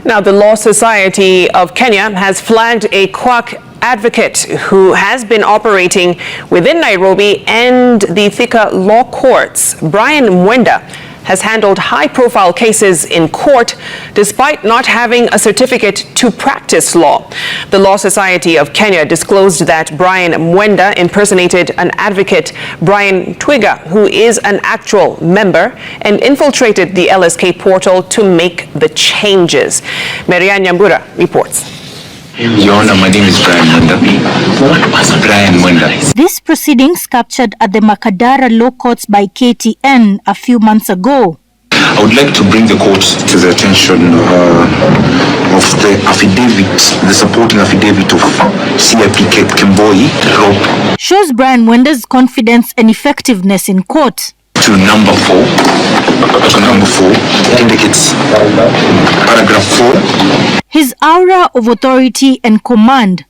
Now, the Law Society of Kenya has flagged a quack advocate who has been operating within Nairobi and the Thika law courts. Brian Mwenda has handled high-profile cases in court despite not having a certificate to practice law. The Law Society of Kenya disclosed that Brian Mwenda impersonated an advocate, Brian Ntwiga, who is an actual member, and infiltrated the LSK portal to make the changes. Marianne Nyambura reports. Your Honor, my name is Brian Mwenda. Brian Mwenda. These proceedings captured at the Masquerader law courts by KTN a few months ago. I would like to bring the court to the attention of the affidavit, the supporting affidavit of CIP Kemboi Rob. Shows Brian Mwenda's confidence and effectiveness in court. To number 4, indicates paragraph 4. His aura of authority and command,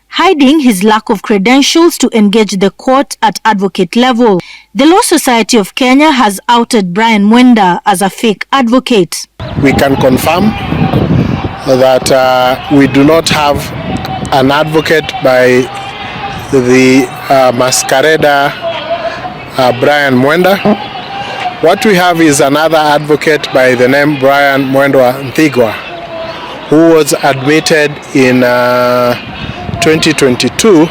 hiding his lack of credentials to engage the court at advocate level. The Law Society of Kenya has outed Brian Mwenda as a fake advocate. We can confirm that we do not have an advocate by the masquerader Brian Mwenda. What we have is another advocate by the name Brian Mwenda Ntwiga, who was admitted in 2022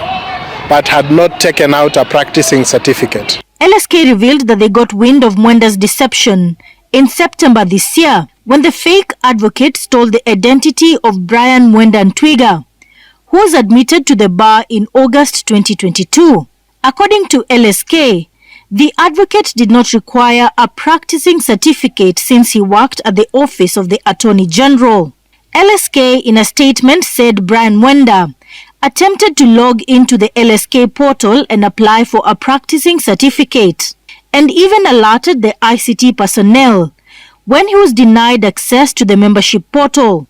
but had not taken out a practicing certificate. LSK revealed that they got wind of Mwenda's deception in September this year when the fake advocate stole the identity of Brian Mwenda Ntwiga, who was admitted to the bar in August 2022. According to LSK, the advocate did not require a practicing certificate since he worked at the office of the Attorney General. LSK in a statement said Brian Mwenda attempted to log into the LSK portal and apply for a practicing certificate, and even alerted the ICT personnel when he was denied access to the membership portal.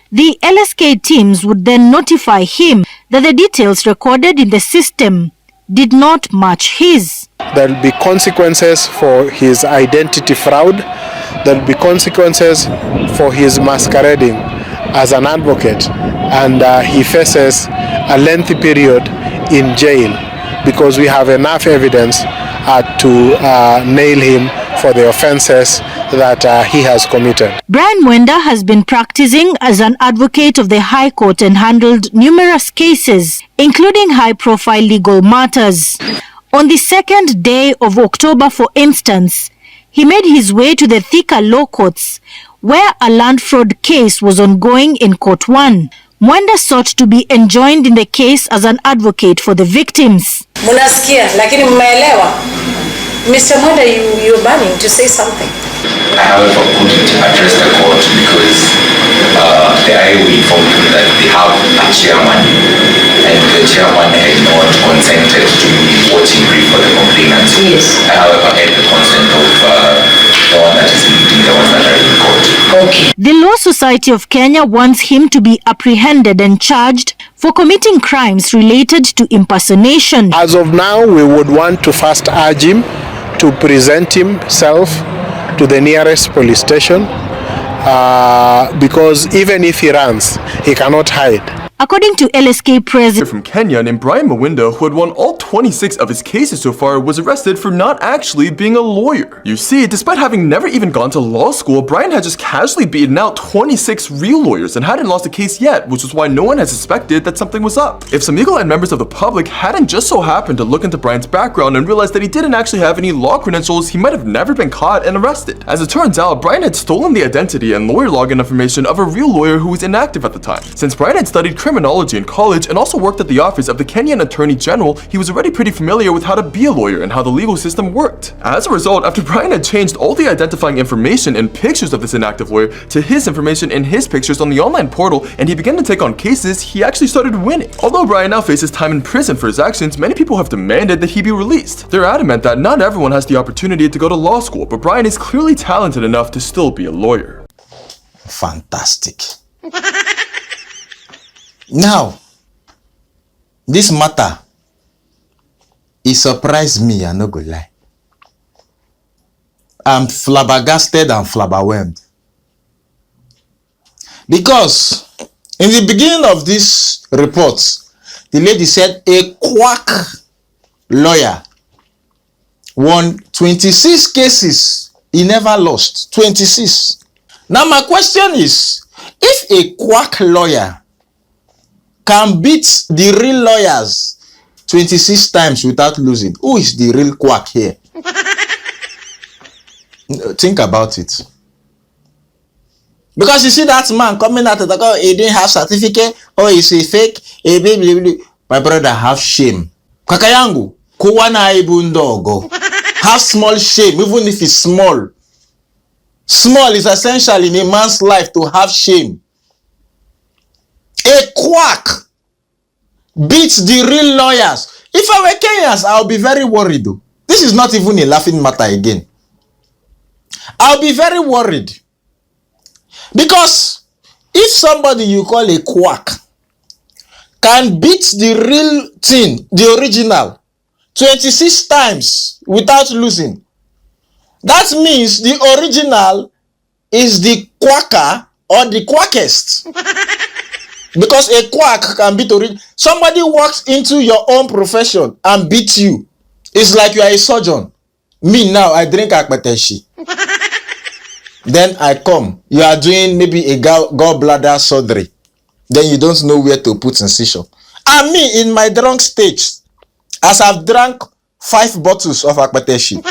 The LSK teams would then notify him that the details recorded in the system did not match his. There will be consequences for his identity fraud. There will be consequences for his masquerading as an advocate, and he faces a lengthy period in jail because we have enough evidence to nail him for the offenses that he has committed. Brian Mwenda has been practicing as an advocate of the High Court and handled numerous cases, including high-profile legal matters. On the second day of October, for instance, he made his way to the Thika law courts, where a land fraud case was ongoing in Court 1. Mwenda sought to be enjoined in the case as an advocate for the victims. Munasikia, lakini mmeelewa. Mr. Mwenda, you're burning to say something. I however couldn't address the court because the IO informed me that they have a chairman, and the chairman had not consented to me watching brief for the complainants. Yes. I however had the consent of the one that is leading, the ones that are in court. Okay. The Law Society of Kenya wants him to be apprehended and charged for committing crimes related to impersonation. As of now, we would want to first urge him to present himself to the nearest police station because even if he runs, he cannot hide. According to LSK President from Kenya named Brian Mwenda, who had won all 26 of his cases so far, was arrested for not actually being a lawyer. You see, despite having never even gone to law school, Brian had just casually beaten out 26 real lawyers and hadn't lost a case yet, which is why no one had suspected that something was up. If some eagle-eyed members of the public hadn't just so happened to look into Brian's background and realized that he didn't actually have any law credentials, he might have never been caught and arrested. As it turns out, Brian had stolen the identity and lawyer login information of a real lawyer who was inactive at the time. Since Brian had studied criminology in college and also worked at the office of the Kenyan Attorney General, he was already pretty familiar with how to be a lawyer and how the legal system worked. As a result, after Brian had changed all the identifying information and pictures of this inactive lawyer to his information and his pictures on the online portal, and he began to take on cases, he actually started winning. Although Brian now faces time in prison for his actions, many people have demanded that he be released. They're adamant that not everyone has the opportunity to go to law school, but Brian is clearly talented enough to still be a lawyer. Fantastic. Now, this matter, it surprised me, I no go lie. I'm flabbergasted and flabberwhelmed. Because in the beginning of this report, the lady said a quack lawyer won 26 cases. He never lost. 26. Now my question is, if a quack lawyer can beat the real lawyers 26 times without losing, who is the real quack here? Think about it. Because you see that man coming out and talk, oh, he didn't have certificate, oh, he's a fake, my brother, have shame. Kakayangu, kuwana ibundogo. Have small shame, even if it's small. Small is essential in a man's life to have shame. A quack beats the real lawyers. If I were Kenyans, I'll be very worried though. This is not even a laughing matter again. I'll be very worried. Because if somebody you call a quack can beat the real thing, the original, 26 times without losing, that means the original is the quacker or the quackest. Because a quack can beat original. Somebody walks into your own profession and beats you. It's like you are a surgeon. Me now, I drink akpeteshi. Then I come. You are doing maybe a gallbladder surgery. Then you don't know where to put incision. And me, in my drunk stage, as I've drank 5 bottles of akpeteshi,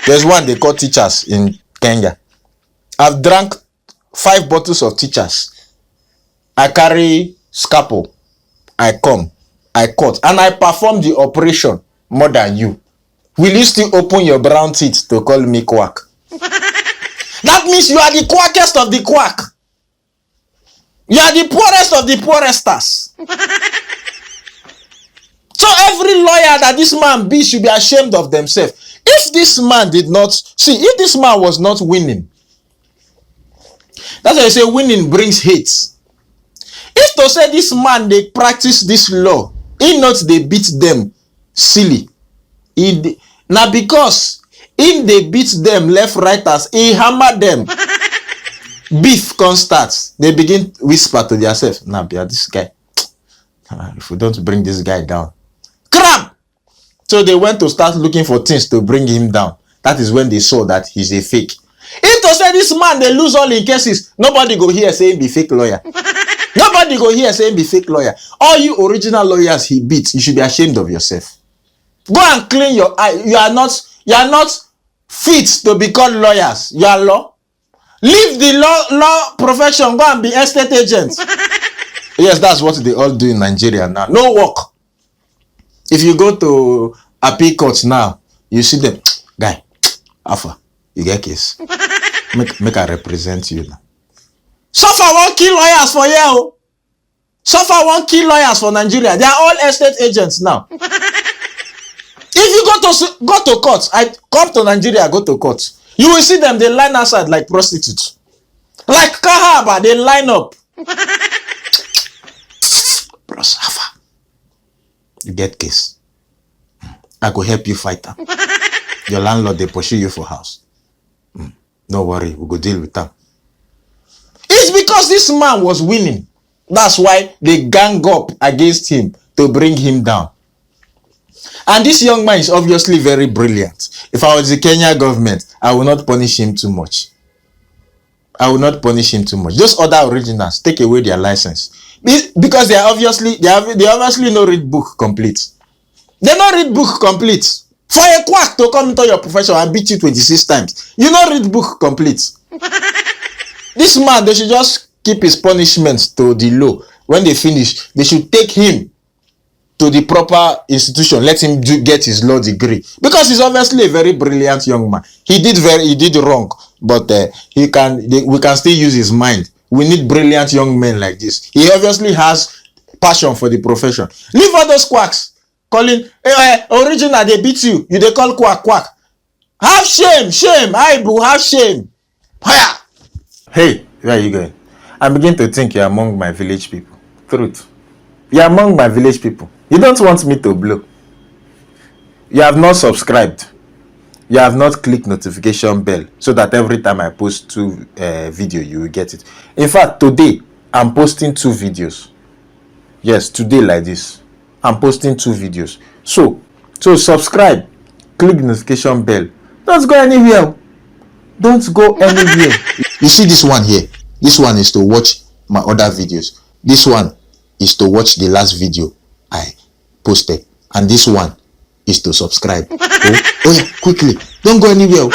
there's one they call teachers in Kenya. I've drank 5 bottles of teachers. I carry scalpel. I come. I cut. And I perform the operation more than you. Will you still open your brown teeth to call me quack? That means you are the quackest of the quack. You are the poorest of the pooresters. So every lawyer that this man be should be ashamed of themselves. If this man did not, see, if this man was not winning, that's why I say winning brings hate. If to say this man, they practice this law, he not they beat them silly. Now because if they beat them left, righters, he hammer them. Beef can start. They begin whisper to themselves, nah, this guy, if we don't bring this guy down, crap. So they went to start looking for things to bring him down. That is when they saw that he's a fake. If to say this man, they lose all in cases, nobody go here saying be fake lawyer. Nobody go here saying be fake lawyer. All you original lawyers he beats, you should be ashamed of yourself. Go and clean your eye. You are not fit to be called lawyers. You are law. Leave the law profession. Go and be estate agents. Yes, that's what they all do in Nigeria now. No work. If you go to appeal court now, you see them, guy, Alpha, you get case. Make I represent you now. Suffer won't kill lawyers for you. Suffer won't kill lawyers for Nigeria. They are all estate agents now. If you go to court, I come to Nigeria, go to court. You will see them, they line outside like prostitutes. Like Kahaba, they line up. Bros, Alpha, you get case. I go help you fight them. Your landlord, they pursue you for house. No worry, we go deal with them. It's because this man was winning. That's why they gang up against him to bring him down. And this young man is obviously very brilliant. If I was the Kenya government, I will not punish him too much. I will not punish him too much. Those other originals, take away their license. Because they obviously not read book complete. They not read book complete. For a quack to come into your profession and beat you 26 times, you not read book complete. This man, they should just keep his punishments to the law. When they finish, they should take him to the proper institution. Let him get his law degree. Because he's obviously a very brilliant young man. He did wrong, but we can still use his mind. We need brilliant young men like this. He obviously has passion for the profession. Leave all those quacks. Calling, original, they beat you. You they call quack. Have shame. I boo, have shame. Hiya. Hey, where are you going? I begin to think you're among my village people. Truth. You're among my village people. You don't want me to blow. You have not subscribed. You have not clicked notification bell so that every time I post 2 video, you will get it. In fact, today, I'm posting 2 videos. Yes, today like this. I'm posting 2 videos. So subscribe, click the notification bell. Don't go anywhere. Don't go anywhere. You see this one here? This one is to watch my other videos. This one is to watch the last video I posted. And this one is to subscribe. Oh yeah, quickly. Don't go anywhere.